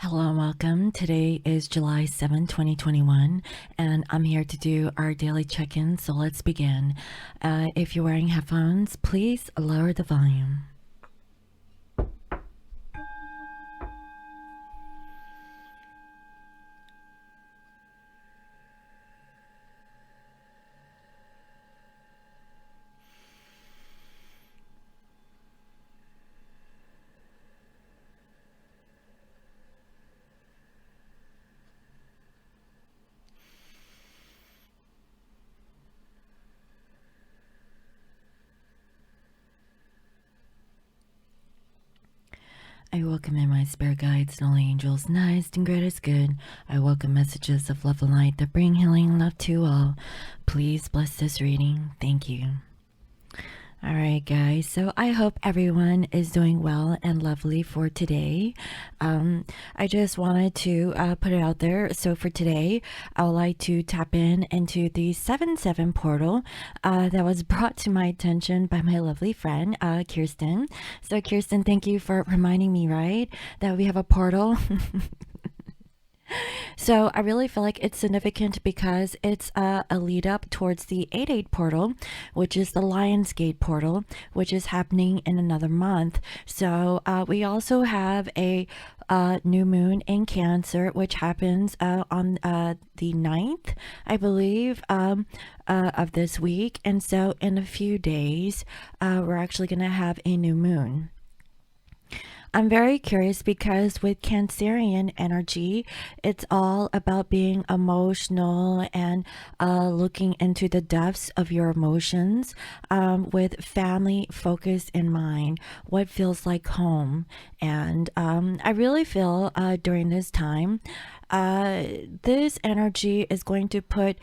Hello and welcome. Today is July 7, 2021, and I'm here to do our daily check-in, so let's begin. If you're wearing headphones, please lower the volume. I welcome in my spirit guides and all angels, nice and greatest good. I welcome messages of love and light that bring healing and love to all. Please bless this reading. Thank you. Alright guys, so I hope everyone is doing well and lovely for today. I just wanted to put it out there. So for today, I would like to tap in into the 7-7 portal that was brought to my attention by my lovely friend, Kirsten. So Kirsten, thank you for reminding me, right, that we have a portal. So I really feel like it's significant because it's a lead up towards the 8-8 portal, which is the Lionsgate portal, which is happening in another month. So we also have a new moon in Cancer, which happens on the 9th, I believe, of this week. And so in a few days, we're actually going to have a new moon. I'm very curious because with Cancerian energy, it's all about being emotional and looking into the depths of your emotions with family focus in mind, what feels like home. And I really feel during this time, this energy is going to put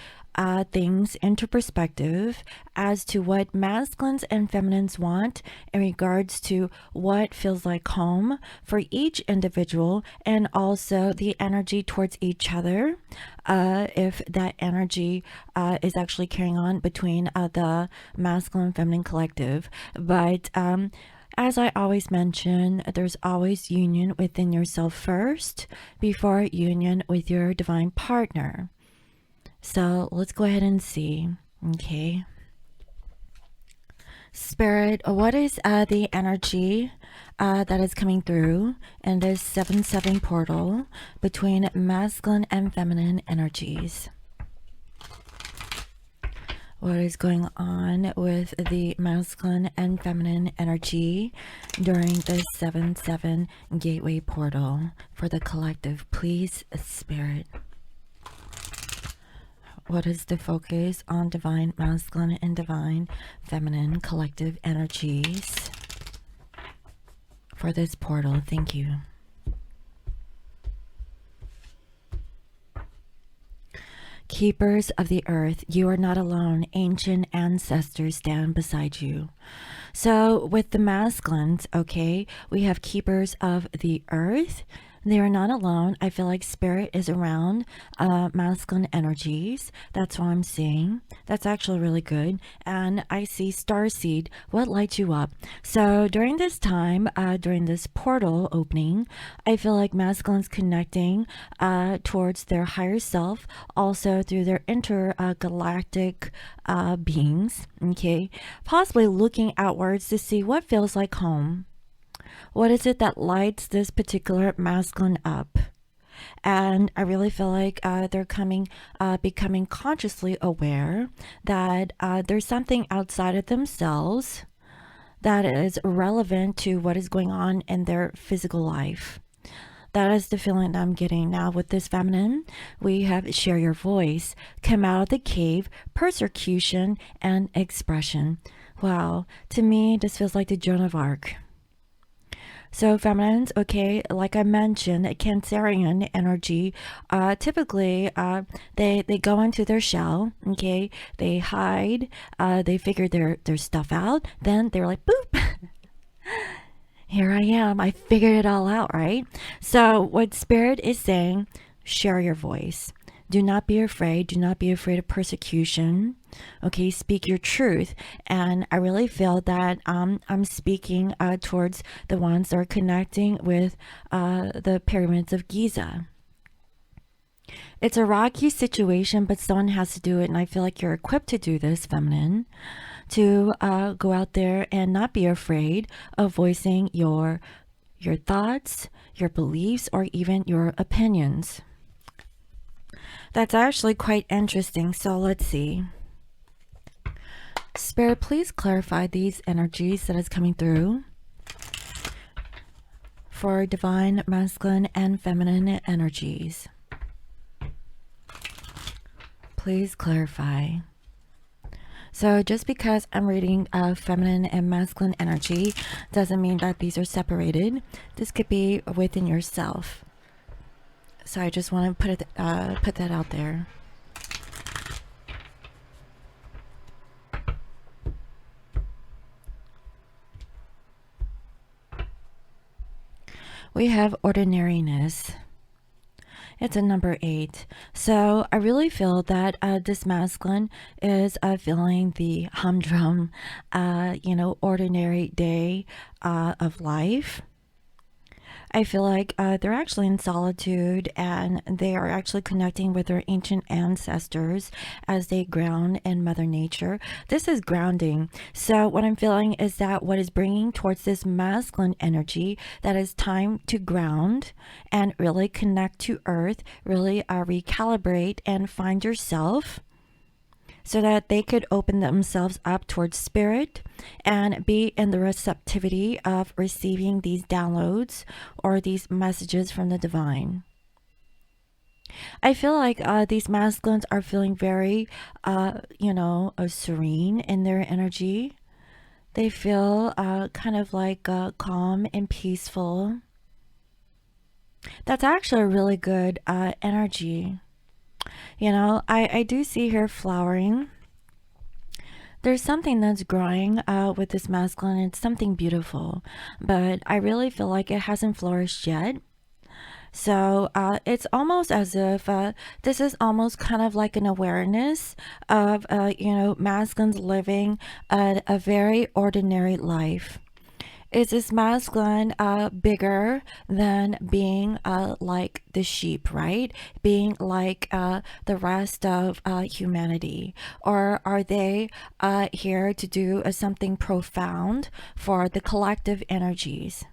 things into perspective as to what masculines and feminines want in regards to what feels like home for each individual, and also the energy towards each other, if that energy is actually carrying on between the masculine and feminine collective. But as I always mention, there's always union within yourself first before union with your divine partner. So let's go ahead and see. Okay. Spirit, what is the energy that is coming through in this 7-7 portal between masculine and feminine energies? What is going on with the masculine and feminine energy during the 7-7 gateway portal for the collective? Please, Spirit. What is the focus on divine masculine and divine feminine collective energies for this portal? Thank you. Keepers of the earth, you are not alone. Ancient ancestors stand beside you. So with the masculines, okay, we have keepers of the earth. They are not alone. I feel like spirit is around masculine energies. That's what I'm seeing. That's actually really good. And I see starseed. What lights you up? So during this time, during this portal opening, I feel like masculines connecting towards their higher self, also through their intergalactic beings. Okay, possibly looking outwards to see what feels like home. What is it that lights this particular masculine up? And I really feel like they're becoming consciously aware that there's something outside of themselves that is relevant to what is going on in their physical life. That is the feeling that I'm getting now with this feminine. We have share your voice, come out of the cave, persecution, and expression. Wow, to me, this feels like the Joan of Arc. So feminines, okay, like I mentioned, Cancerian energy, typically they go into their shell, okay, they hide, they figure their stuff out, then they're like, boop, here I am, I figured it all out, right? So what Spirit is saying, share your voice. Do not be afraid. Do not be afraid of persecution. Okay, speak your truth. And I really feel that I'm speaking towards the ones that are connecting with the pyramids of Giza. It's a rocky situation, but someone has to do it. And I feel like you're equipped to do this, feminine, to go out there and not be afraid of voicing your thoughts, your beliefs, or even your opinions. That's actually quite interesting. So let's see. Spirit, please clarify these energies that is coming through for divine masculine and feminine energies. Please clarify. So just because I'm reading feminine and masculine energy doesn't mean that these are separated. This could be within yourself. So I just want to put that out there. We have ordinariness. It's a number 8. So I really feel that this masculine is feeling the humdrum, ordinary day of life. I feel like they're actually in solitude, and they are actually connecting with their ancient ancestors as they ground in Mother Nature. This is grounding. So what I'm feeling is that what is bringing towards this masculine energy, that is time to ground and really connect to earth, really recalibrate and find yourself, so that they could open themselves up towards spirit and be in the receptivity of receiving these downloads or these messages from the divine. I feel like these masculines are feeling very, serene in their energy. They feel kind of like calm and peaceful. That's actually a really good energy. I do see here flowering. There's something that's growing with this masculine. It's something beautiful, but I really feel like it hasn't flourished yet. So it's almost as if this is almost kind of like an awareness of, masculines living a very ordinary life. Is this masculine bigger than being like the sheep, right? Being like the rest of humanity? Or are they here to do something profound for the collective energies?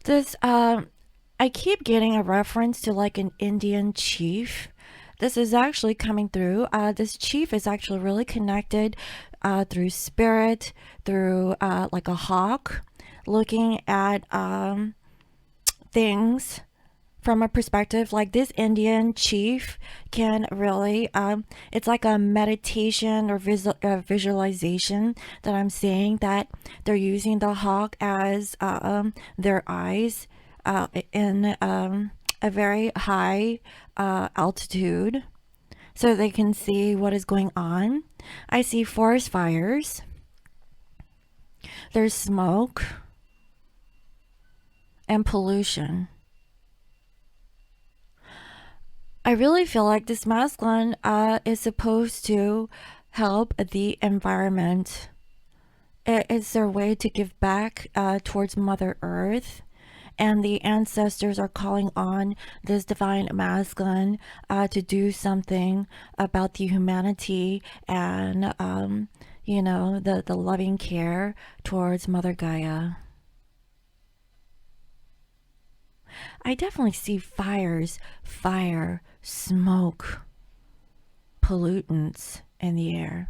This, I keep getting a reference to like an Indian chief. This is actually coming through. This chief is actually really connected through spirit, through like a hawk, looking at things from a perspective. Like this Indian chief can really, it's like a meditation or visualization that I'm seeing, that they're using the hawk as their eyes in a very high altitude, so they can see what is going on. I see forest fires. There's smoke and pollution. I really feel like this masculine is supposed to help the environment. It's their way to give back towards Mother Earth. And the ancestors are calling on this divine masculine to do something about the humanity and, the loving care towards Mother Gaia. I definitely see fire, smoke, pollutants in the air.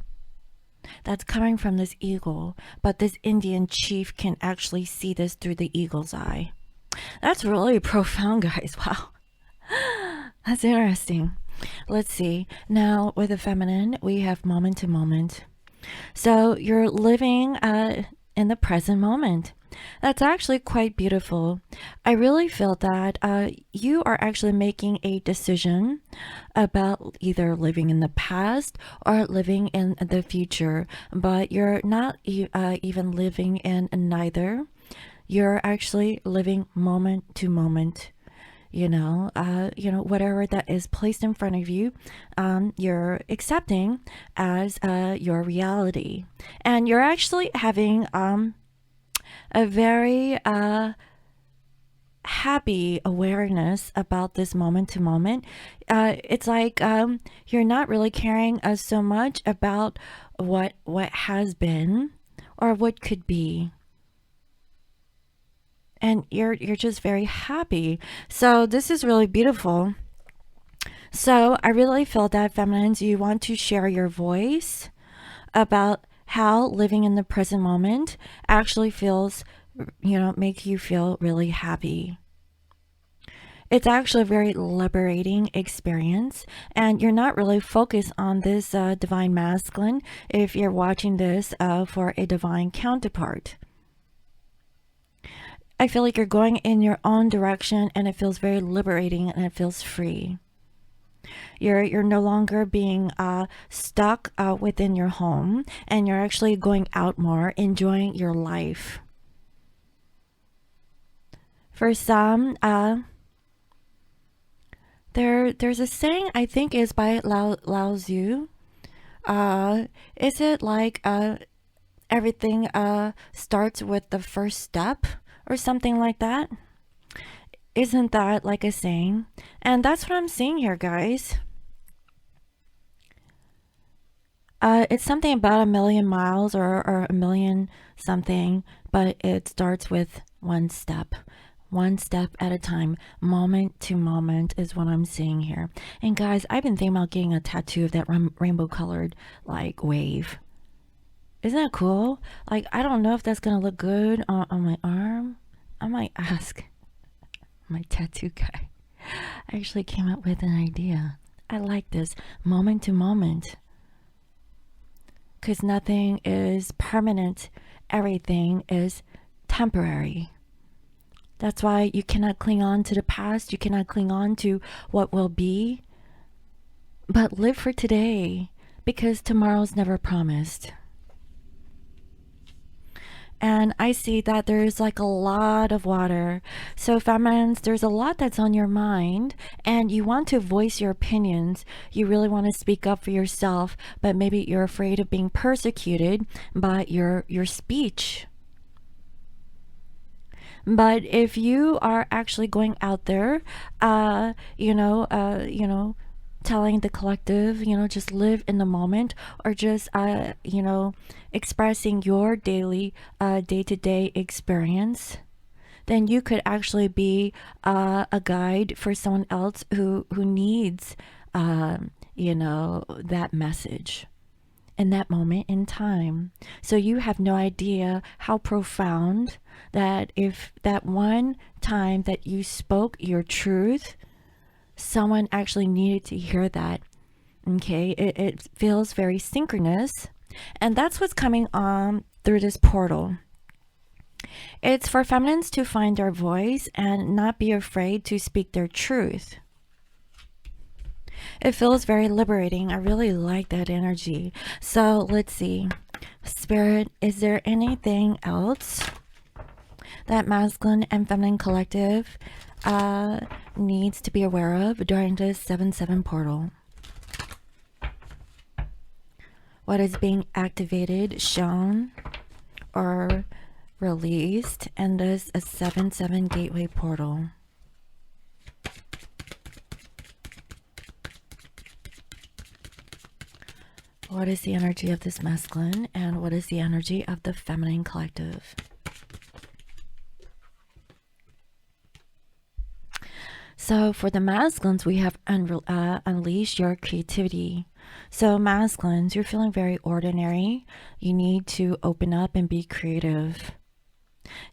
That's coming from this eagle, but this Indian chief can actually see this through the eagle's eye. That's really profound, guys. Wow. That's interesting. Let's see. Now, with the feminine, we have moment to moment. So you're living in the present moment. That's actually quite beautiful. I really feel that you are actually making a decision about either living in the past or living in the future, but you're not even living in neither. You're actually living moment to moment. whatever that is placed in front of you, you're accepting as your reality. And you're actually having a very happy awareness about this moment to moment. It's like you're not really caring so much about what has been or what could be, and you're just very happy. So this is really beautiful. So I really feel that, feminines, you want to share your voice about how living in the present moment actually feels, make you feel really happy. It's actually a very liberating experience, and you're not really focused on this divine masculine if you're watching this for a divine counterpart. I feel like you're going in your own direction, and it feels very liberating, and it feels free. You're no longer being stuck within your home, and you're actually going out more, enjoying your life. For some, there's a saying, I think is by Lao Tzu. Is it like everything starts with the first step or something like that? Isn't that like a saying? And that's what I'm seeing here, guys. It's something about 1,000,000 miles or 1,000,000 something, but it starts with one step. One step at a time, moment to moment is what I'm seeing here. And guys, I've been thinking about getting a tattoo of that rainbow colored like wave. Isn't that cool? Like, I don't know if that's gonna look good on my arm. I might ask my tattoo guy. I actually came up with an idea. I like this, moment to moment, because nothing is permanent. Everything is temporary. That's why you cannot cling on to the past. You cannot cling on to what will be. But live for today, because tomorrow's never promised. And I see that there's like a lot of water. So feminines, there's a lot that's on your mind, and you want to voice your opinions. You really want to speak up for yourself, but maybe you're afraid of being persecuted by your speech. But if you are actually going out there, telling the collective, just live in the moment, or just, expressing your daily, day-to-day experience, then you could actually be a guide for someone else who needs, that message in that moment in time. So you have no idea how profound that, if that one time that you spoke your truth, someone actually needed to hear that. Okay, it feels very synchronous, and that's what's coming on through this portal. It's for feminines to find their voice and not be afraid to speak their truth. It feels very liberating. I really like that energy. So let's see. Spirit, is there anything else that masculine and feminine collective needs to be aware of during this 7/7 portal? What is being activated, shown, or released in this 7/7 gateway portal? What is the energy of this masculine, and what is the energy of the feminine collective? So for the masculines, we have unleash your creativity. So masculines, you're feeling very ordinary. You need to open up and be creative.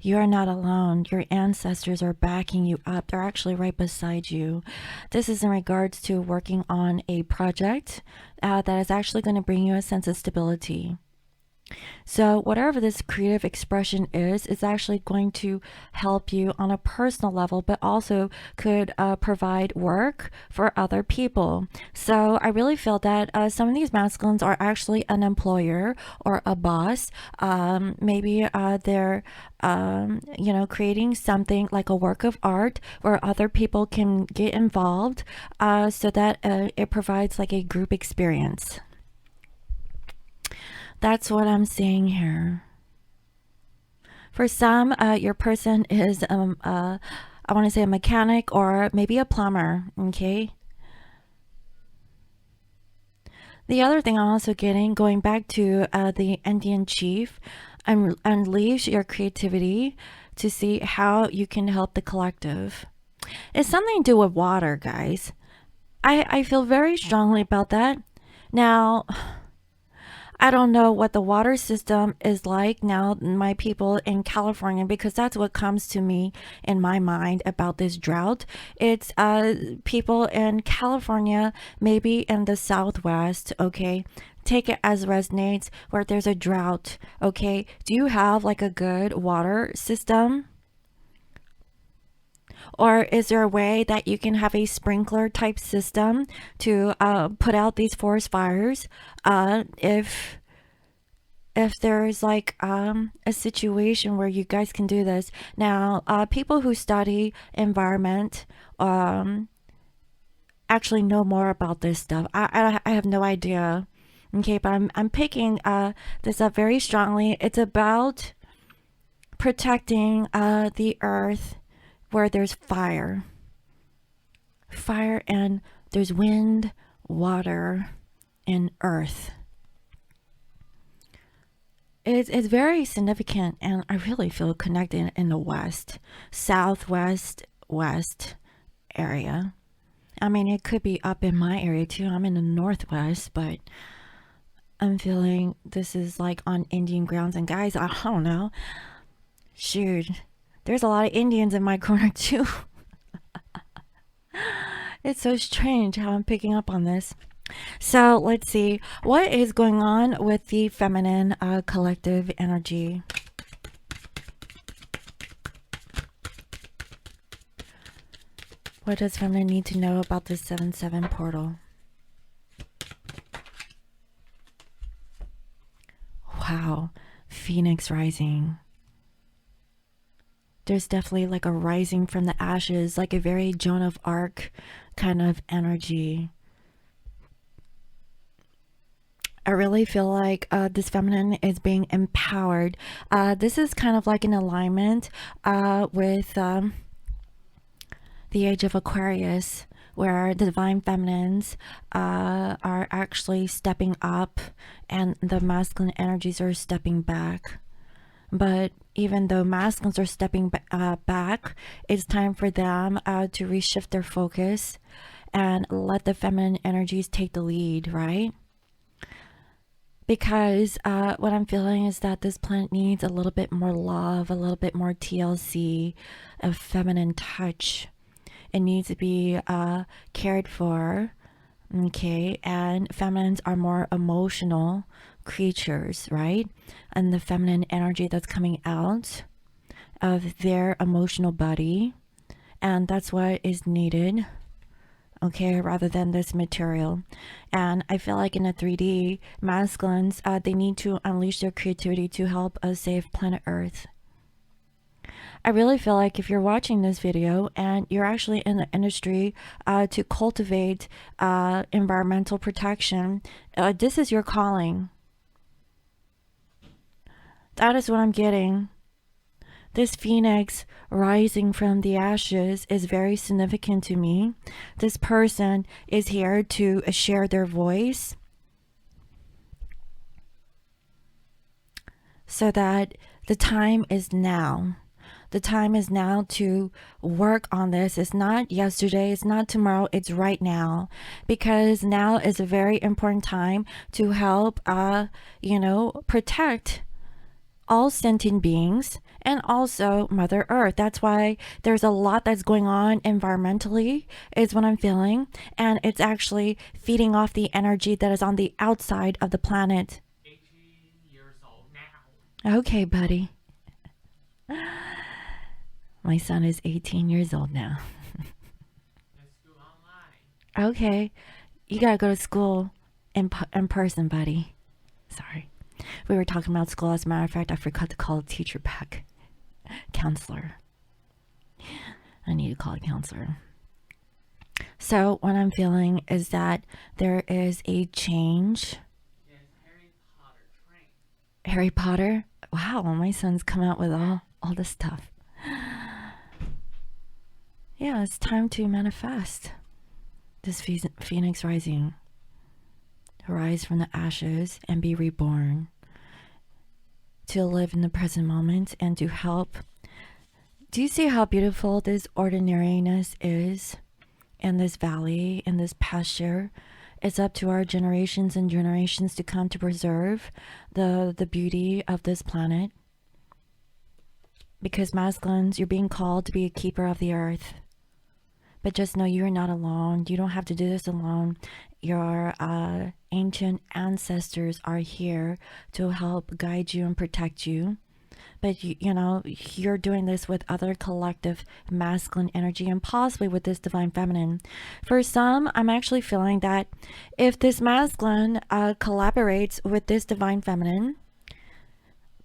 You are not alone. Your ancestors are backing you up. They're actually right beside you. This is in regards to working on a project that is actually going to bring you a sense of stability. So whatever this creative expression is actually going to help you on a personal level, but also could provide work for other people. So I really feel that some of these masculines are actually an employer or a boss. Maybe they're creating something like a work of art where other people can get involved, so that it provides like a group experience. That's what I'm seeing here. For some, your person is, I want to say a mechanic or maybe a plumber, okay? The other thing I'm also getting, going back to the Indian chief, unleash your creativity to see how you can help the collective. It's something to do with water, guys. I feel very strongly about that. Now, I don't know what the water system is like now, my people in California, because that's what comes to me in my mind about this drought. It's people in California, maybe in the Southwest, okay? Take it as resonates where there's a drought, okay? Do you have like a good water system? Or is there a way that you can have a sprinkler type system to put out these forest fires if there's like a situation where you guys can do this? Now, people who study environment actually know more about this stuff. I have no idea. Okay, but I'm picking this up very strongly. It's about protecting the earth where there's fire. Fire, and there's wind, water, and earth. It's very significant, and I really feel connected in the west, southwest, west area. I mean, it could be up in my area too. I'm in the northwest, but I'm feeling this is like on Indian grounds. And guys, I don't know. Shoot, there's a lot of Indians in my corner too. It's so strange how I'm picking up on this. So let's see what is going on with the feminine collective energy. What does feminine need to know about the 7-7 portal? Wow, Phoenix rising. There's definitely like a rising from the ashes, like a very Joan of Arc kind of energy. I really feel like this feminine is being empowered. This is kind of like an alignment with the age of Aquarius, where the divine feminines are actually stepping up and the masculine energies are stepping back. But even though masculines are stepping back, it's time for them to reshift their focus and let the feminine energies take the lead, right? Because what I'm feeling is that this planet needs a little bit more love, a little bit more TLC, a feminine touch. It needs to be cared for, okay? And feminines are more emotional creatures, right? And the feminine energy that's coming out of their emotional body, and that's what is needed, okay, rather than this material. And I feel like in a 3D, masculines, they need to unleash their creativity to help us save planet Earth. I really feel like if you're watching this video and you're actually in the industry to cultivate environmental protection, this is your calling. That is what I'm getting. This phoenix rising from the ashes is very significant to me. This person is here to share their voice so that the time is now. The time is now to work on this. It's not yesterday, it's not tomorrow, it's right now. Because now is a very important time to help, protect all sentient beings and also Mother Earth. That's why there's a lot that's going on environmentally, is what I'm feeling. And it's actually feeding off the energy that is on the outside of the planet. Okay, buddy. My son is 18 years old now. Okay. You gotta go to school in person, buddy. Sorry. We were talking about school. As a matter of fact, I forgot to call a teacher back. Counselor. I need to call a counselor. So what I'm feeling is that there is a change. Harry Potter? Wow, my son's come out with all this stuff. Yeah, it's time to manifest this phoenix rising. Rise from the ashes and be reborn. To live in the present moment and to help. Do you see how beautiful this ordinariness is? In this valley, in this pasture? It's up to our generations and generations to come to preserve the beauty of this planet. Because masculines, you're being called to be a keeper of the earth. But just know you're not alone. You don't have to do this alone. Your ancient ancestors are here to help guide you and protect you. But you know, you're doing this with other collective masculine energy and possibly with this divine feminine. For some, I'm actually feeling that if this masculine collaborates with this divine feminine,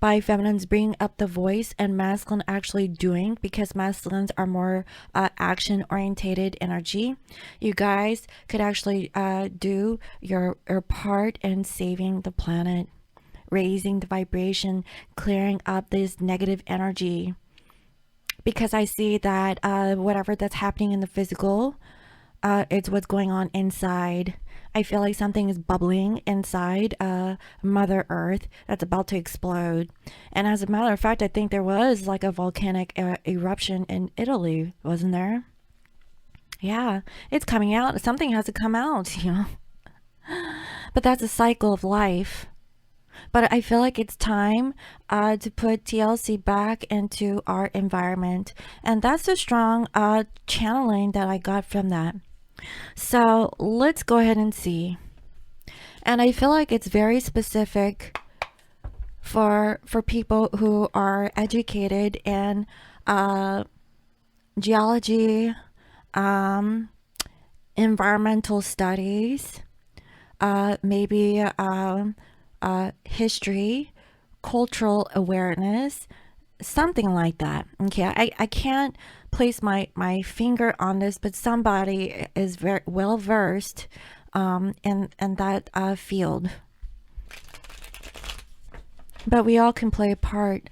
by feminines bringing up the voice and masculine actually doing, because masculines are more action orientated energy, you guys could actually do your part in saving the planet, raising the vibration, clearing up this negative energy. Because I see that whatever that's happening in the physical, it's what's going on inside. I feel like something is bubbling inside Mother Earth that's about to explode. And as a matter of fact, I think there was like a volcanic eruption in Italy, wasn't there? Yeah, it's coming out. Something has to come out, you know. But that's a cycle of life. But I feel like it's time to put TLC back into our environment. And that's a strong channeling that I got from that. So let's go ahead and see. And I feel like it's very specific for people who are educated in geology, environmental studies, maybe history, cultural awareness, something like that. Okay, I can't place my finger on this, but somebody is very well versed in that field. But we all can play a part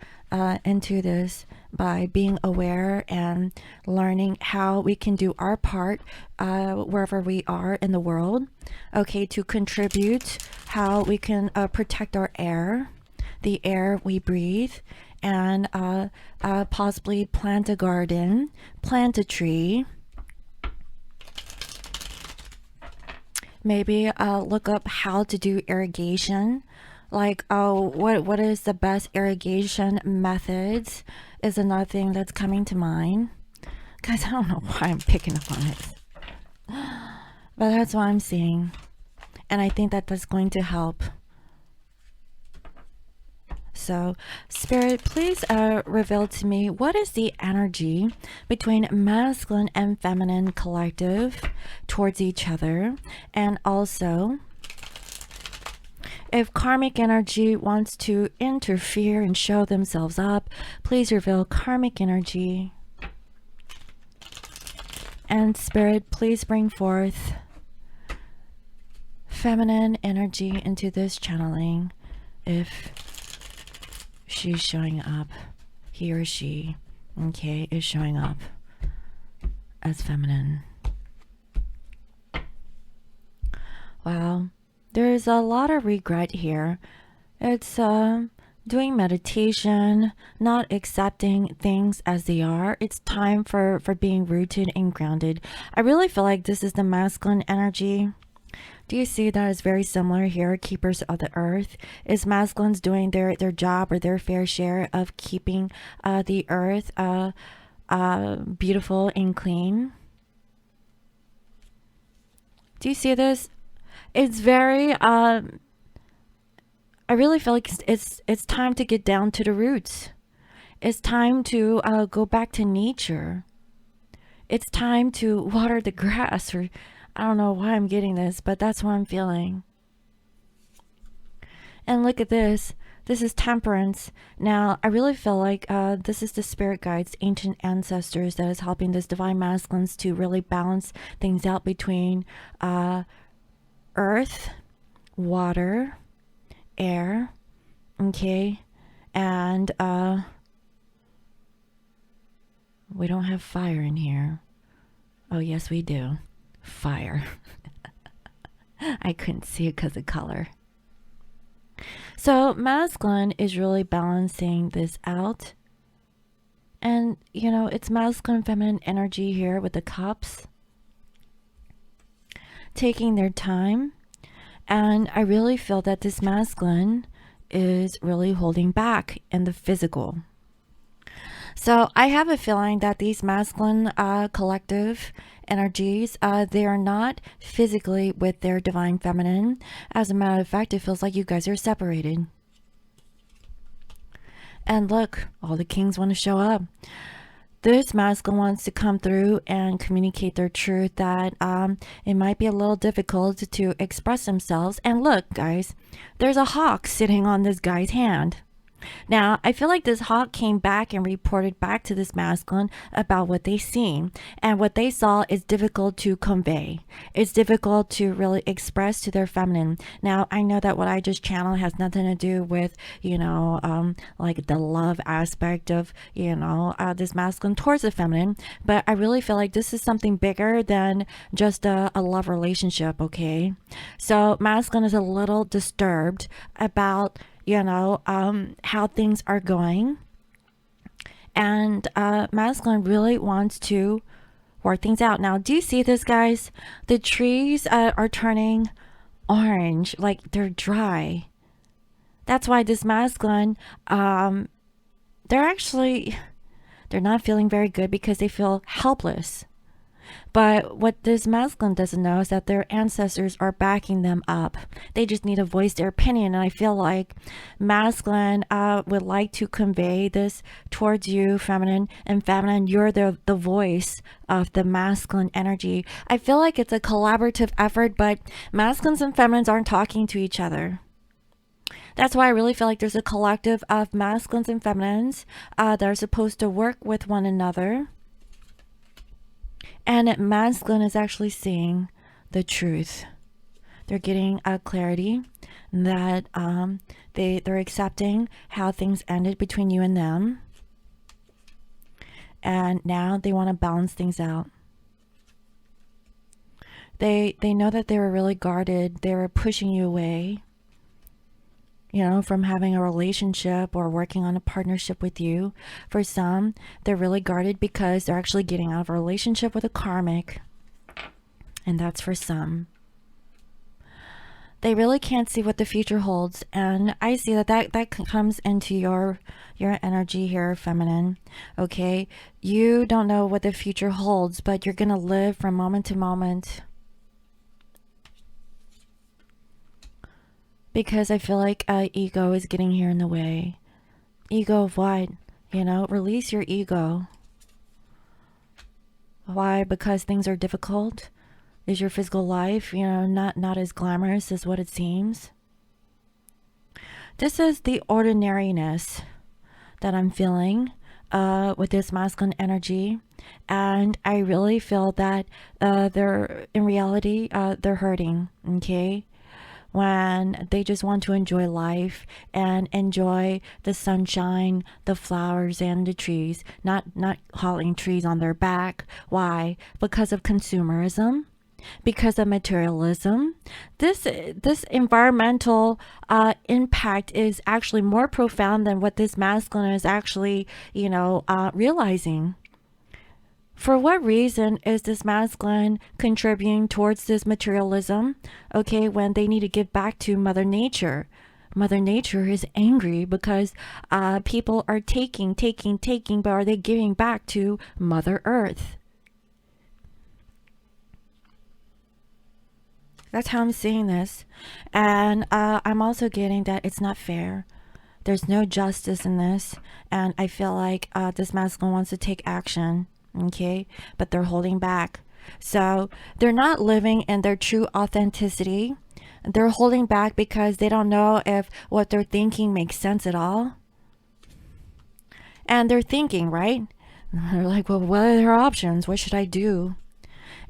into this by being aware and learning how we can do our part wherever we are in the world. Okay, to contribute, how we can protect our air, the air we breathe, and possibly plant a garden, plant a tree. Maybe look up how to do irrigation. Like, what is the best irrigation methods is another thing that's coming to mind. Guys, I don't know why I'm picking up on it. But that's what I'm seeing. And I think that that's going to help. So, Spirit, please reveal to me what is the energy between masculine and feminine collective towards each other. And also, if karmic energy wants to interfere and show themselves up, please reveal karmic energy. And Spirit, please bring forth feminine energy into this channeling if she's showing up, he or she, okay, is showing up as feminine. Wow, there's a lot of regret here. It's doing meditation, not accepting things as they are. It's time for being rooted and grounded. I really feel like this is the masculine energy. Do you see that is very similar here? Keepers of the earth. Is masculines doing their job or their fair share of keeping the earth beautiful and clean? Do you see this? It's very I really feel like it's time to get down to the roots. It's time to go back to nature. It's time to water the grass. Or I don't know why I'm getting this, but that's what I'm feeling. And look at this. This is temperance. Now, I really feel like this is the spirit guides, ancient ancestors that is helping this divine masculines to really balance things out between earth, water, air, okay, and we don't have fire in here. Oh, yes, we do. Fire. I couldn't see it because of color. So masculine is really balancing this out. And, you know, it's masculine feminine energy here with the cups. Taking their time. And I really feel that this masculine is really holding back in the physical. So I have a feeling that these masculine collective energies, they are not physically with their divine feminine. As a matter of fact, it feels like you guys are separated. And look, all the kings want to show up. This masculine wants to come through and communicate their truth, that it might be a little difficult to express themselves. And look, guys, there's a hawk sitting on this guy's hand. Now, I feel like this hawk came back and reported back to this masculine about what they seen. And what they saw is difficult to convey. It's difficult to really express to their feminine. Now, I know that what I just channeled has nothing to do with, you know, like the love aspect of, you know, this masculine towards the feminine. But I really feel like this is something bigger than just a love relationship, okay? So masculine is a little disturbed about, you know, how things are going. And masculine really wants to work things out. Now, do you see this, guys? The trees are turning orange, like they're dry. That's why this masculine, they're not feeling very good because they feel helpless. But what this masculine doesn't know is that their ancestors are backing them up. They just need to voice their opinion. And I feel like masculine would like to convey this towards you, feminine. And feminine, you're the voice of the masculine energy. I feel like it's a collaborative effort, but masculines and feminines aren't talking to each other. That's why I really feel like there's a collective of masculines and feminines that are supposed to work with one another. And masculine is actually seeing the truth. They're getting a clarity that they're accepting how things ended between you and them. And now they want to balance things out. They know that they were really guarded. They were pushing you away, you know, from having a relationship or working on a partnership with you. For some, they're really guarded because they're actually getting out of a relationship with a karmic. And that's for some. They really can't see what the future holds. And I see that comes into your energy here, feminine. Okay? You don't know what the future holds, but you're going to live from moment to moment. Because I feel like ego is getting here in the way. Ego of what? You know, release your ego. Why? Because things are difficult? Is your physical life, you know, not as glamorous as what it seems? This is the ordinariness that I'm feeling with this masculine energy. And I really feel that in reality, they're hurting, okay? When they just want to enjoy life and enjoy the sunshine, the flowers, and the trees, not hauling trees on their back. Why? Because of consumerism, because of materialism. This environmental impact is actually more profound than what this masculine is actually, you know, realizing. For what reason is this masculine contributing towards this materialism? Okay, when they need to give back to Mother Nature. Mother Nature is angry because people are taking, but are they giving back to Mother Earth? That's how I'm seeing this. And I'm also getting that it's not fair. There's no justice in this. And I feel like this masculine wants to take action. Okay. But they're holding back. So they're not living in their true authenticity. They're holding back because they don't know if what they're thinking makes sense at all. And they're thinking, right? They're like, well, what are their options? What should I do?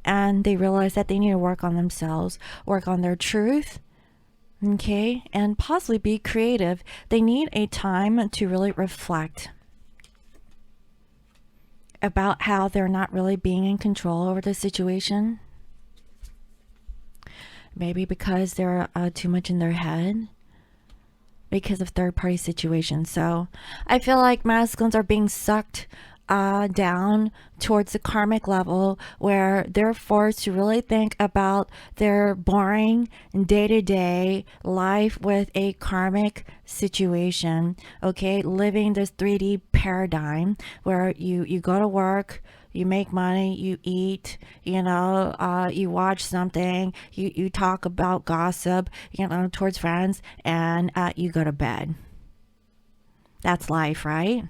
And they realize that they need to work on themselves, work on their truth, okay, and possibly be creative. They need a time to really reflect about how they're not really being in control over the situation. Maybe because they're too much in their head because of third-party situations. So I feel like masculines are being sucked down towards the karmic level where they're forced to really think about their boring day-to-day life with a karmic situation. Okay, living this 3D paradigm where you go to work, you make money, you eat, you know, you watch something, you talk about gossip, you know, towards friends, and you go to bed. That's life, right?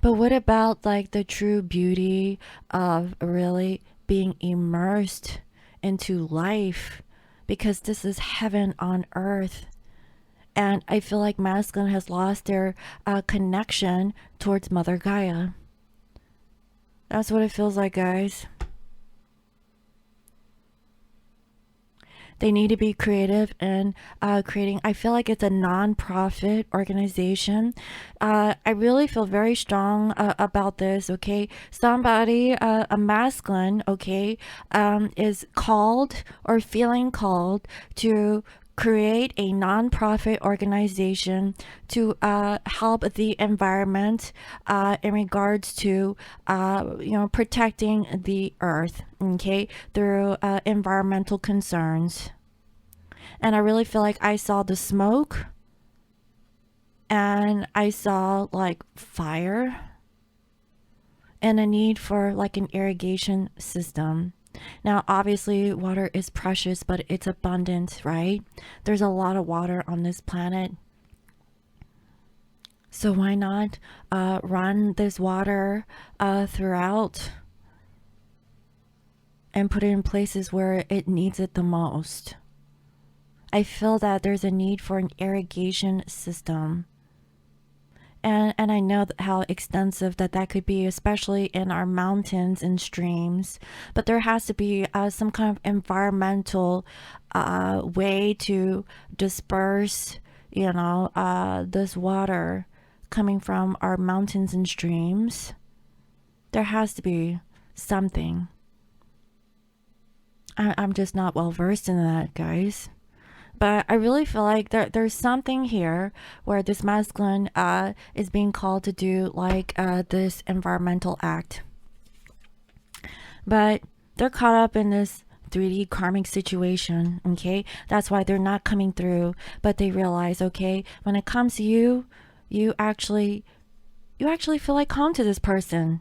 But what about like the true beauty of really being immersed into life? Because this is heaven on earth. And I feel like masculine has lost their connection towards Mother Gaia. That's what it feels like, guys. They need to be creative and creating. I feel like it's a non-profit organization. I really feel very strong about this. Okay, somebody, a masculine, okay, is called or feeling called to create a non-profit organization to help the environment in regards to you know, protecting the earth, okay, through environmental concerns. And I really feel like I saw the smoke and I saw like fire and a need for like an irrigation system. Now, obviously, water is precious, but it's abundant, right? There's a lot of water on this planet. So why not run this water throughout and put it in places where it needs it the most? I feel that there's a need for an irrigation system. And I know how extensive that could be, especially in our mountains and streams. But there has to be some kind of environmental way to disperse, you know, this water coming from our mountains and streams. There has to be something. I'm just not well versed in that, guys. But I really feel like there's something here where this masculine is being called to do like this environmental act. But they're caught up in this 3D karmic situation, okay? That's why they're not coming through. But they realize, okay, when it comes to you, you actually feel like home to this person.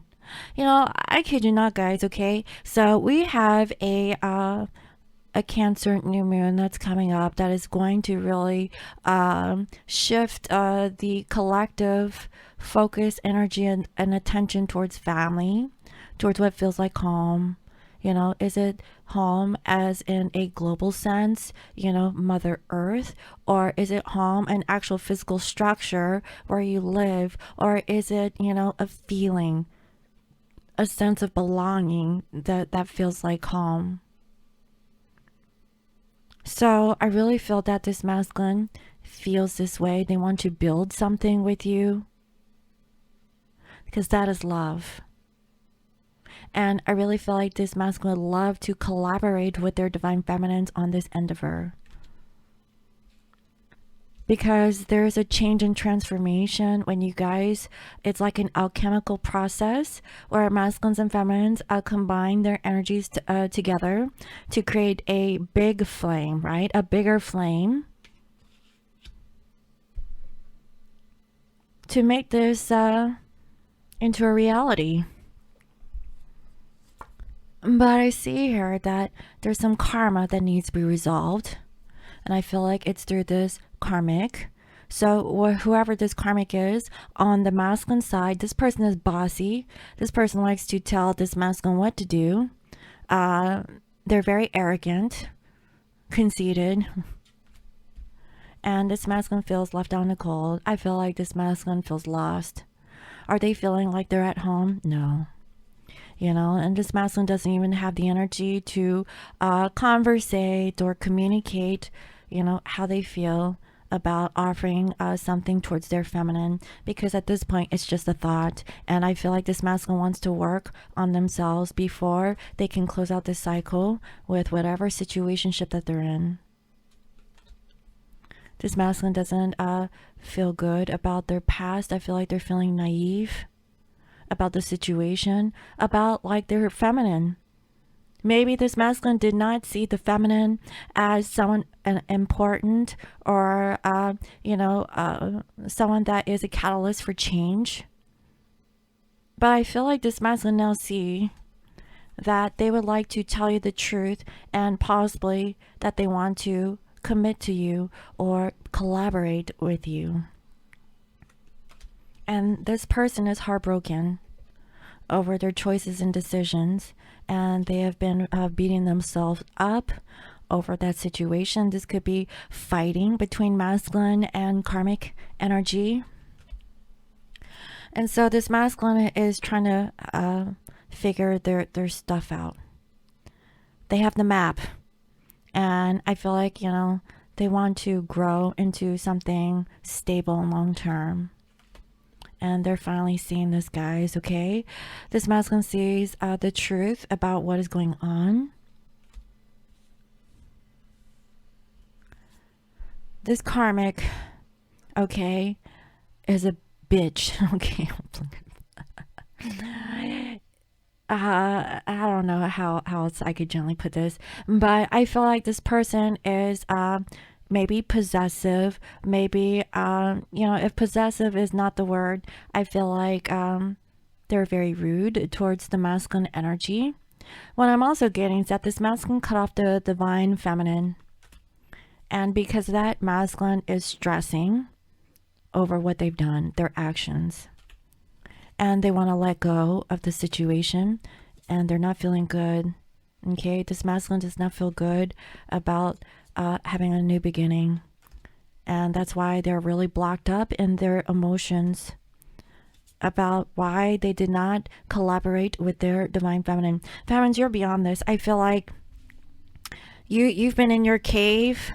You know, I kid you not, guys, okay? So we have a Cancer new moon that's coming up that is going to really shift the collective focus, energy, and attention towards family, towards what feels like home. You know, is it home as in a global sense, you know, Mother Earth, or is it home, an actual physical structure where you live, or is it, you know, a feeling, a sense of belonging that feels like home? So I really feel that this masculine feels this way. They want to build something with you because that is love. And I really feel like this masculine would love to collaborate with their divine feminines on this endeavor. Because there's a change and transformation when you guys, it's like an alchemical process where masculines and feminines combine their energies together to create a big flame, right? A bigger flame to make this into a reality. But I see here that there's some karma that needs to be resolved. And I feel like it's through this karmic. So whoever this karmic is, on the masculine side, this person is bossy. This person likes to tell this masculine what to do. They're very arrogant, conceited. And this masculine feels left out in the cold. I feel like this masculine feels lost. Are they feeling like they're at home? No. And this masculine doesn't even have the energy to conversate or communicate, how they feel about offering something towards their feminine, because at this point it's just a thought. And I feel like this masculine wants to work on themselves before they can close out this cycle with whatever situationship that they're in. This masculine doesn't feel good about their past. I feel like they're feeling naive about the situation, about like their feminine. Maybe this masculine did not see the feminine as someone important, or someone that is a catalyst for change. But I feel like this masculine now see that they would like to tell you the truth, and possibly that they want to commit to you or collaborate with you. And this person is heartbroken over their choices and decisions, and they have been beating themselves up over that situation. This could be fighting between masculine and karmic energy. And so this masculine is trying to figure their stuff out. They have the map, and I feel like, they want to grow into something stable and long term. And they're finally seeing this, guys, okay? This masculine sees the truth about what is going on. This karmic, okay, is a bitch, okay? I don't know how else I could gently put this, but I feel like this person is maybe possessive, maybe, if possessive is not the word, I feel like they're very rude towards the masculine energy. What I'm also getting is that this masculine cut off the divine feminine. And because of that, masculine is stressing over what they've done, their actions. And they want to let go of the situation, and they're not feeling good. Okay, this masculine does not feel good about having a new beginning, and that's why they're really blocked up in their emotions about why they did not collaborate with their divine feminine. Feminines, you're beyond this. I feel like you've been in your cave.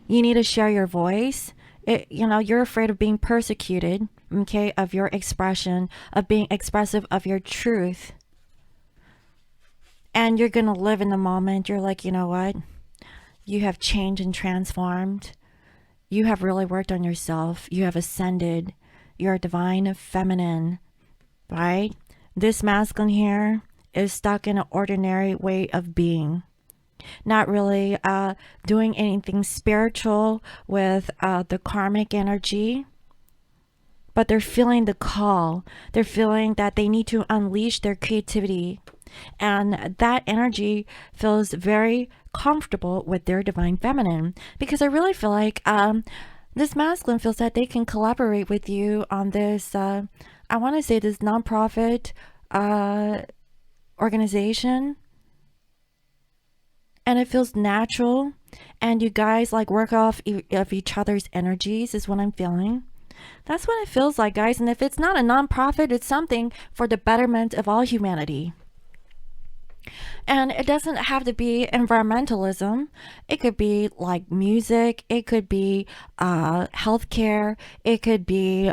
You need to share your voice. You're afraid of being persecuted, okay, of your expression, of being expressive of your truth. And you're going to live in the moment. You're like, you know what? You have changed and transformed. You have really worked on yourself. You have ascended. You're a divine feminine, right? This masculine here is stuck in an ordinary way of being. Not really doing anything spiritual with the karmic energy. But they're feeling the call. They're feeling that they need to unleash their creativity. And that energy feels very comfortable with their divine feminine, because I really feel like this masculine feels that they can collaborate with you on this, I want to say this nonprofit organization. And it feels natural. And you guys like work off of each other's energies is what I'm feeling. That's what it feels like, guys. And if it's not a nonprofit, it's something for the betterment of all humanity. And it doesn't have to be environmentalism. It could be like music. It could be healthcare. It could be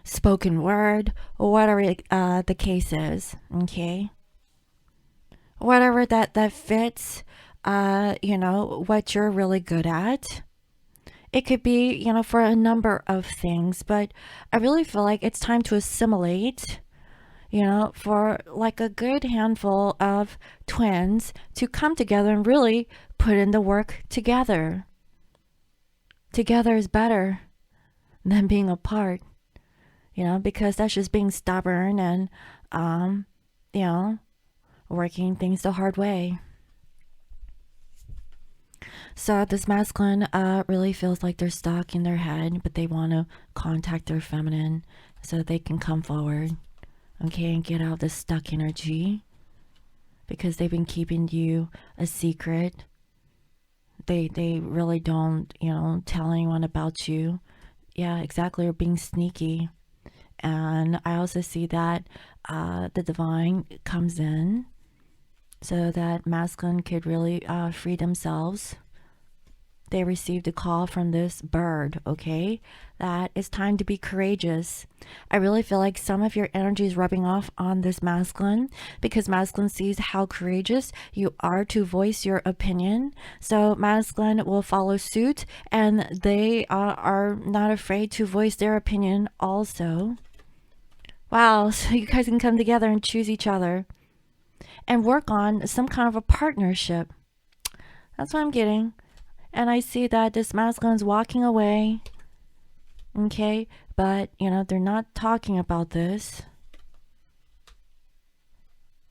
spoken word, or whatever the case is. Okay. Whatever that fits, what you're really good at. It could be, for a number of things, but I really feel like it's time to assimilate, for like a good handful of twins to come together and really put in the work together. Together is better than being apart, because that's just being stubborn and, you know, working things the hard way. So this masculine really feels like they're stuck in their head, but they want to contact their feminine so they can come forward, okay, and get out of this stuck energy, because they've been keeping you a secret. They really don't, tell anyone about you. Yeah, exactly, or being sneaky. And I also see that the divine comes in so that masculine could really free themselves. They received a call from this bird, okay, that it's time to be courageous. I really feel like some of your energy is rubbing off on this masculine, because masculine sees how courageous you are to voice your opinion. So masculine will follow suit, and they are not afraid to voice their opinion also. Wow, so you guys can come together and choose each other and work on some kind of a partnership. That's what I'm getting. And I see that this masculine's walking away. Okay, but they're not talking about this.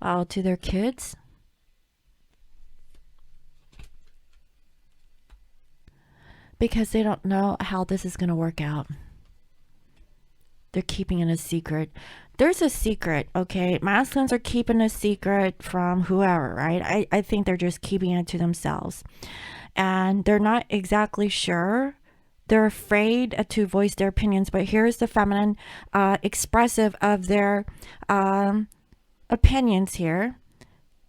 Wow, to their kids. Because they don't know how this is going to work out. They're keeping it a secret. There's a secret, okay? Masculines are keeping a secret from whoever, right? I think they're just keeping it to themselves. And they're not exactly sure. They're afraid to voice their opinions. But here's the feminine expressive of their opinions here.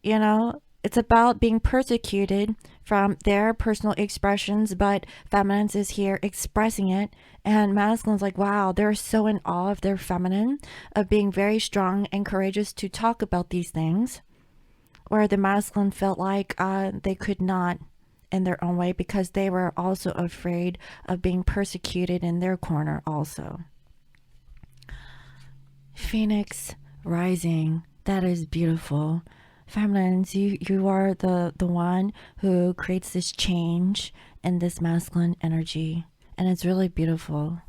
It's about being persecuted from their personal expressions, but feminines is here expressing it. And masculine's like, wow, they're so in awe of their feminine, of being very strong and courageous to talk about these things. Where the masculine felt like they could not in their own way, because they were also afraid of being persecuted in their corner also. Phoenix rising, that is beautiful. Feminines, you are the one who creates this change in this masculine energy, and it's really beautiful.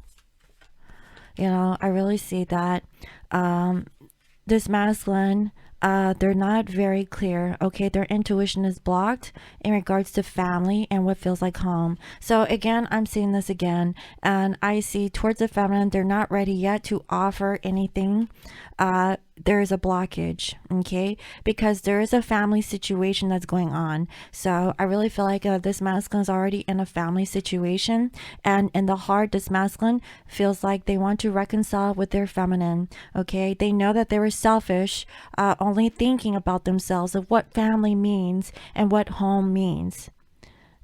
I really see that this masculine, they're not very clear, okay? Their intuition is blocked in regards to family and what feels like home. So again, I'm seeing this again, and I see towards the feminine, they're not ready yet to offer anything. There is a blockage, okay? Because there is a family situation that's going on. So I really feel like this masculine is already in a family situation, and in the heart, this masculine feels like they want to reconcile with their feminine, okay? They know that they were selfish, only thinking about themselves, of what family means and what home means.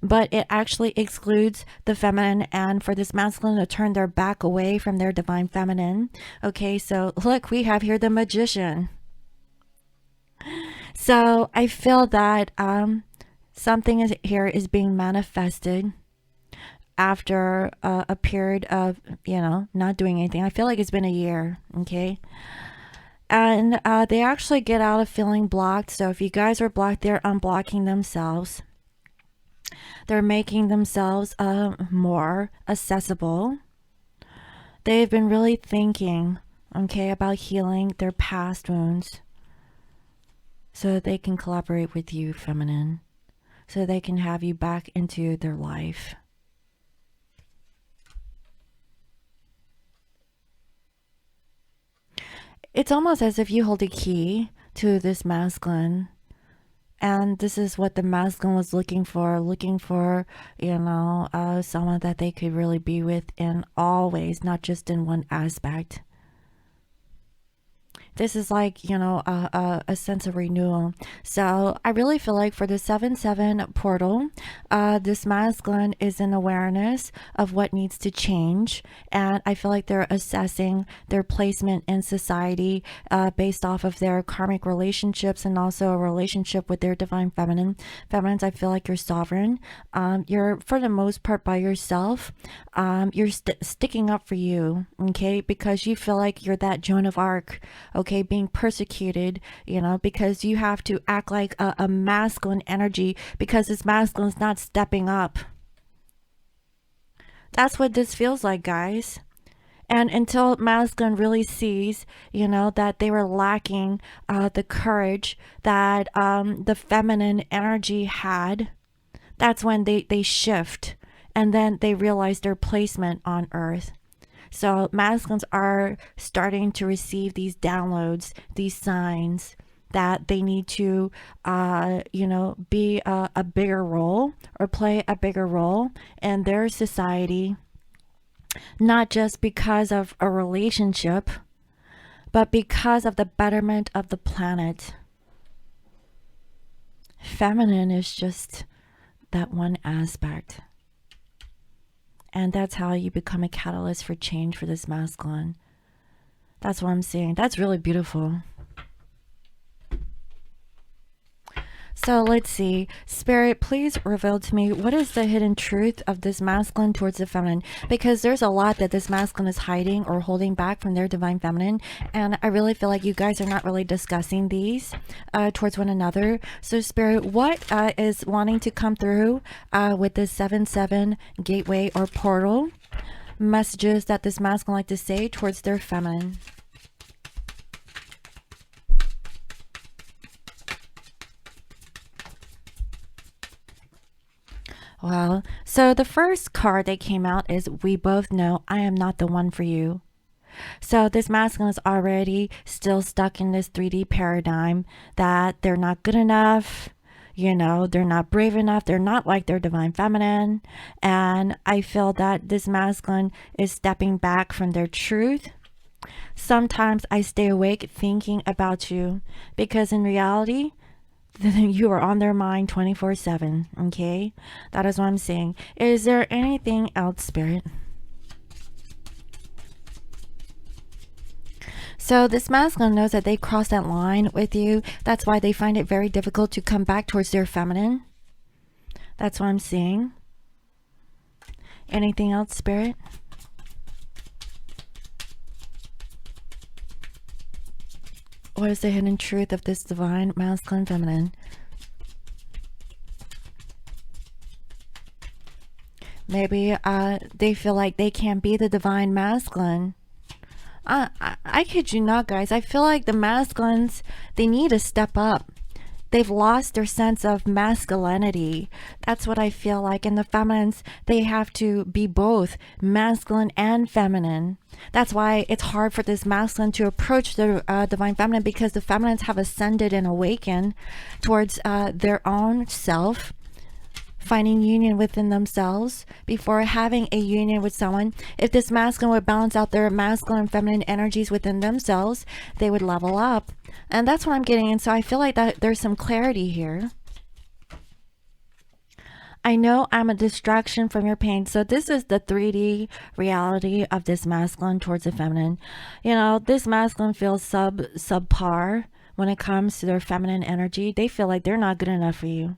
But it actually excludes the feminine, and for this masculine to turn their back away from their divine feminine. Okay, so look, we have here the magician. So I feel that something here is being manifested after a period of, not doing anything. I feel like it's been a year, okay? And they actually get out of feeling blocked. So if you guys are blocked, they're unblocking themselves. They're making themselves more accessible. They've been really thinking, okay, about healing their past wounds so that they can collaborate with you, feminine, so they can have you back into their life. It's almost as if you hold a key to this masculine. And this is what the masculine was looking for, someone that they could really be with in all ways, not just in one aspect. This is like, a sense of renewal. So I really feel like for the 7-7 portal, this masculine is in awareness of what needs to change. And I feel like they're assessing their placement in society based off of their karmic relationships, and also a relationship with their divine feminine. Feminines, I feel like you're sovereign. You're, for the most part, by yourself. You're sticking up for you, okay? Because you feel like you're that Joan of Arc, okay, being persecuted, because you have to act like a masculine energy, because this masculine's not stepping up. That's what this feels like, guys. And until masculine really sees, that they were lacking the courage that the feminine energy had, that's when they shift, and then they realize their placement on earth. So masculines are starting to receive these downloads, these signs that they need to, be a bigger role or play a bigger role in their society, not just because of a relationship, but because of the betterment of the planet. Feminine is just that one aspect. And that's how you become a catalyst for change for this masculine. That's what I'm seeing. That's really beautiful. So let's see. Spirit, please reveal to me, what is the hidden truth of this masculine towards the feminine? Because there's a lot that this masculine is hiding or holding back from their divine feminine. And I really feel like you guys are not really discussing these towards one another. So Spirit, what is wanting to come through with this 7-7 gateway or portal? Messages that this masculine like to say towards their feminine. Well, so the first card that came out is We Both Know I Am Not the One for You. So this masculine is already still stuck in this 3D paradigm that they're not good enough, they're not brave enough, they're not like their divine feminine. And I feel that this masculine is stepping back from their truth. Sometimes I stay awake thinking about you because in reality, you are on their mind 24/7. Okay, that is what I'm saying. Is there anything else, Spirit? So this masculine knows that they crossed that line with you. That's why they find it very difficult to come back towards their feminine. That's what I'm seeing. Anything else, Spirit? What is the hidden truth of this divine masculine feminine? Maybe they feel like they can't be the divine masculine. I kid you not, guys. I feel like the masculines, they need to step up. They've lost their sense of masculinity. That's what I feel like. And the feminines, they have to be both masculine and feminine. That's why it's hard for this masculine to approach the divine feminine, because the feminines have ascended and awakened towards their own self, finding union within themselves before having a union with someone. If this masculine would balance out their masculine and feminine energies within themselves, they would level up. And that's what I'm getting. And so I feel like that there's some clarity here. I know I'm a distraction from your pain. So this is the 3D reality of this masculine towards the feminine. This masculine feels subpar when it comes to their feminine energy. They feel like they're not good enough for you.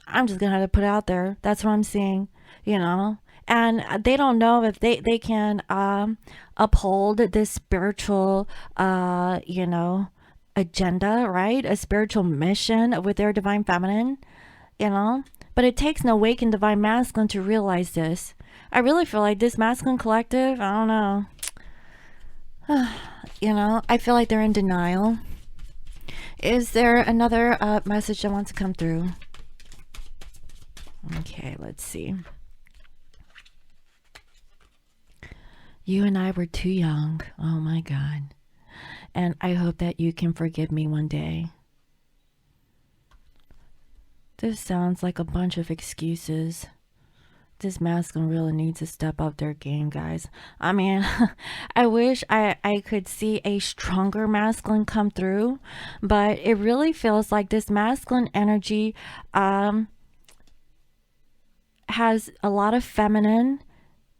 I'm just gonna have to put it out there. That's what I'm seeing, and they don't know if they can uphold this spiritual agenda, right? A spiritual mission with their divine feminine, but it takes an awakened divine masculine to realize this. I really feel like this masculine collective, I don't know. I feel like they're in denial. Is there another message that wants to come through? Okay, let's see. You and I were too young. Oh my God. And I hope that you can forgive me one day. This sounds like a bunch of excuses. This masculine really needs to step up their game, guys. I mean, I wish I could see a stronger masculine come through, but it really feels like this masculine energy has a lot of feminine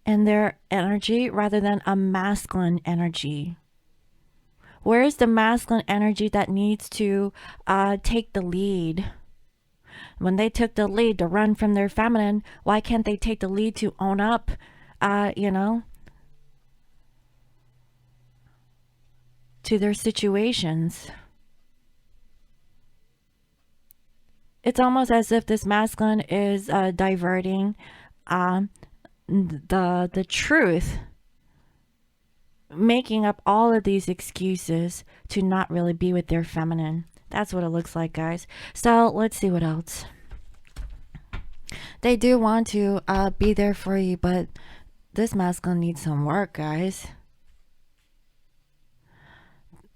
in their energy rather than a masculine energy. Where is the masculine energy that needs to take the lead? When they took the lead to run from their feminine, why can't they take the lead to own up, to their situations? It's almost as if this masculine is diverting the truth making up all of these excuses to not really be with their feminine. That's what it looks like, guys. So let's see what else. They do want to be there for you, but this masculine needs some work, guys.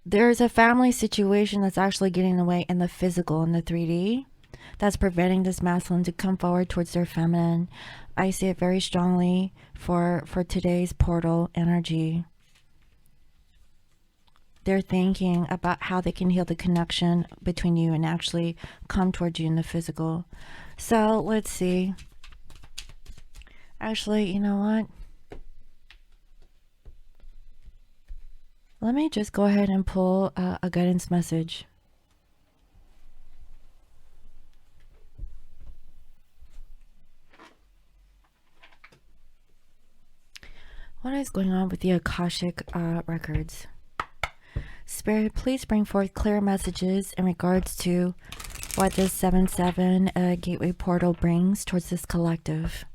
There's a family situation that's actually getting in the way in the physical, in the 3D, that's preventing this masculine to come forward towards their feminine. I see it very strongly for today's portal energy. They're thinking about how they can heal the connection between you and actually come towards you in the physical. So let's see. Actually, you know what? Let me just go ahead and pull a guidance message. What is going on with the Akashic records? Spirit, please bring forth clear messages in regards to what this 7-7 gateway portal brings towards this collective.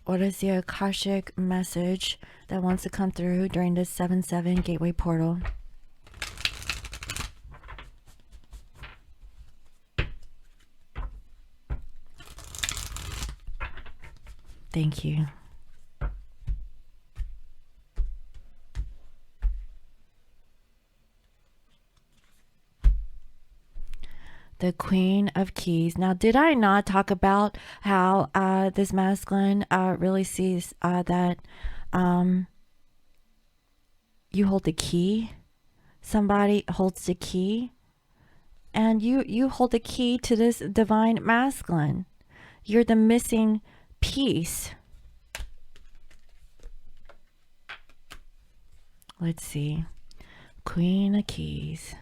What is the Akashic message that wants to come through during this 7-7 gateway portal? Thank you. The Queen of Keys. Now, did I not talk about how this masculine really sees that you hold the key? Somebody holds the key, and you hold the key to this divine masculine. You're the missing piece. Let's see. Queen of Keys.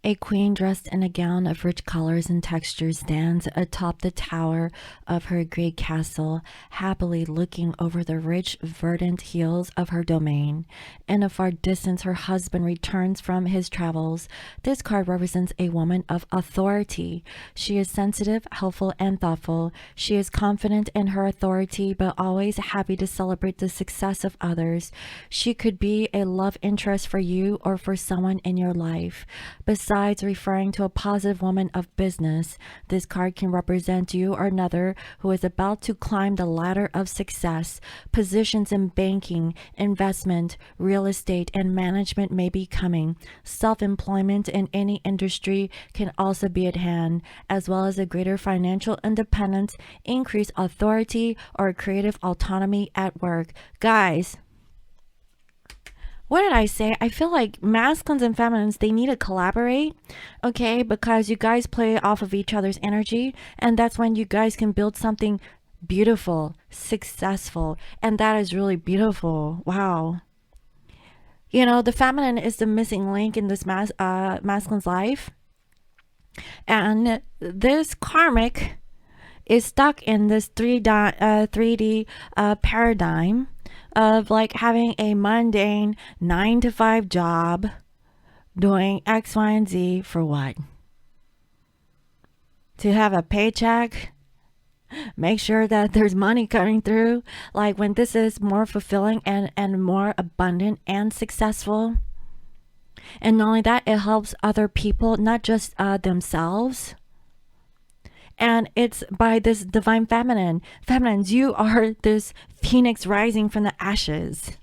A queen dressed in a gown of rich colors and textures stands atop the tower of her great castle, happily looking over the rich, verdant hills of her domain. In a far distance, her husband returns from his travels. This card represents a woman of authority. She is sensitive, helpful, and thoughtful. She is confident in her authority, but always happy to celebrate the success of others. She could be a love interest for you or for someone in your life. Besides referring to a positive woman of business, this card can represent you or another who is about to climb the ladder of success. Positions in banking, investment, real estate, and management may be coming. Self-employment in any industry can also be at hand, as well as a greater financial independence, increased authority, or creative autonomy at work. Guys, what did I say? I feel like masculines and feminines, they need to collaborate, okay? Because you guys play off of each other's energy, and that's when you guys can build something beautiful, successful, and that is really beautiful. Wow. You know, the feminine is the missing link in this masculine's life, and this karmic is stuck in this 3D paradigm of like having a mundane 9-to-5 job doing X, Y, and Z for what? To have a paycheck? Make sure that there's money coming through. Like when this is more fulfilling and more abundant and successful. And not only that, it helps other people, not just themselves. And it's by this divine feminine. Feminines, you are this phoenix rising from the ashes.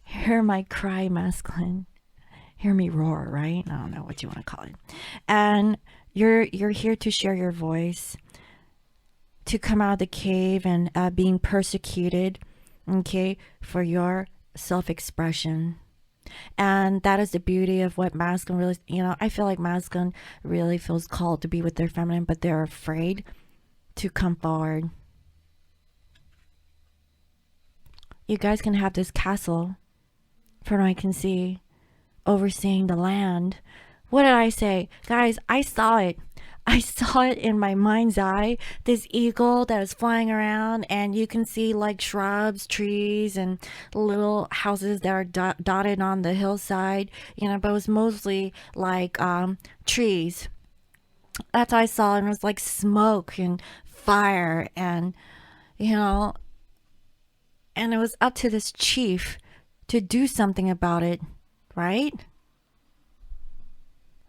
Hear my cry, masculine. Hear me roar, right? I don't know what you want to call it. And you're here to share your voice, to come out of the cave and being persecuted, okay, for your self-expression. And that is the beauty of what masculine really, you know, I feel like masculine really feels called to be with their feminine, but they're afraid to come forward. You guys can have this castle, from what I can see, overseeing the land. What did I say? Guys, I saw it. I saw it in my mind's eye, this eagle that is flying around, and you can see like shrubs, trees, and little houses that are dotted on the hillside, but it was mostly like trees. That's what I saw, and it was like smoke and fire, and you know, and it was up to this chief to do something about it, right?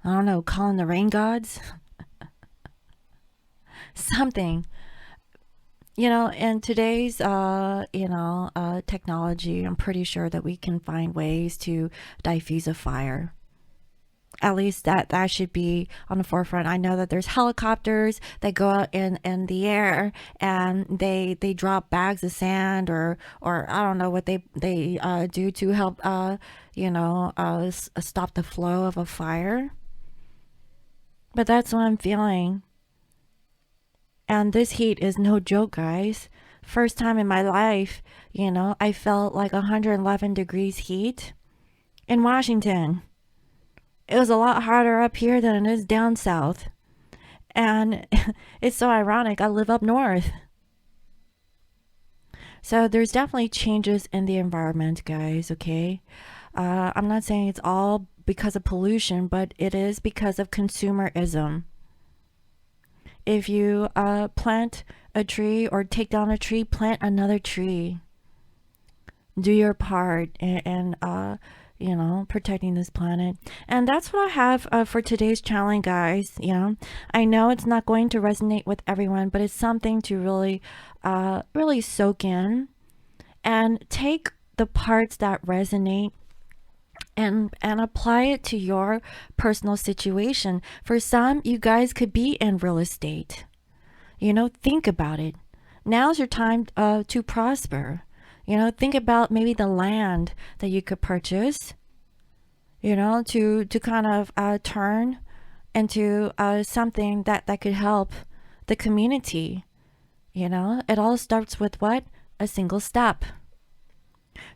I don't know, calling the rain gods, something. In today's technology, I'm pretty sure that we can find ways to diffuse a fire. At least that should be on the forefront. I know that there's helicopters that go out in the air, and they drop bags of sand, or I don't know what they do to help stop the flow of a fire. But that's what I'm feeling. And this heat is no joke, guys. First time in my life, I felt like 111 degrees heat in Washington. It was a lot hotter up here than it is down south. And it's so ironic. I live up north. So there's definitely changes in the environment, guys, okay? I'm not saying it's all because of pollution, but it is because of consumerism. If you plant a tree or take down a tree, plant another tree. Do your part in protecting this planet. And that's what I have for today's challenge, guys. I know it's not going to resonate with everyone, but it's something to really soak in and take the parts that resonate and apply it to your personal situation. For some, you guys could be in real estate. Think about it. Now's your time to prosper. Think about maybe the land that you could purchase, to kind of turn into something that could help the community. It all starts with what? A single step.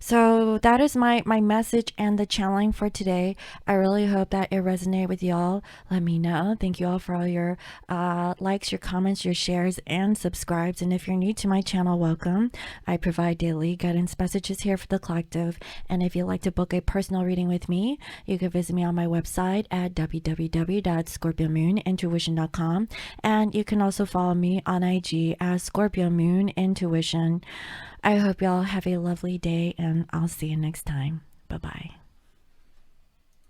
So that is my message and the challenge for today. I really hope that it resonated with y'all. Let me know. Thank you all for all your likes, your comments, your shares, and subscribes. And if you're new to my channel, welcome. I provide daily guidance messages here for the collective. And if you'd like to book a personal reading with me, you can visit me on my website at www.scorpiomoonintuition.com. And you can also follow me on IG as Scorpio Moon Intuition. I hope y'all have a lovely day, and I'll see you next time. Bye-bye.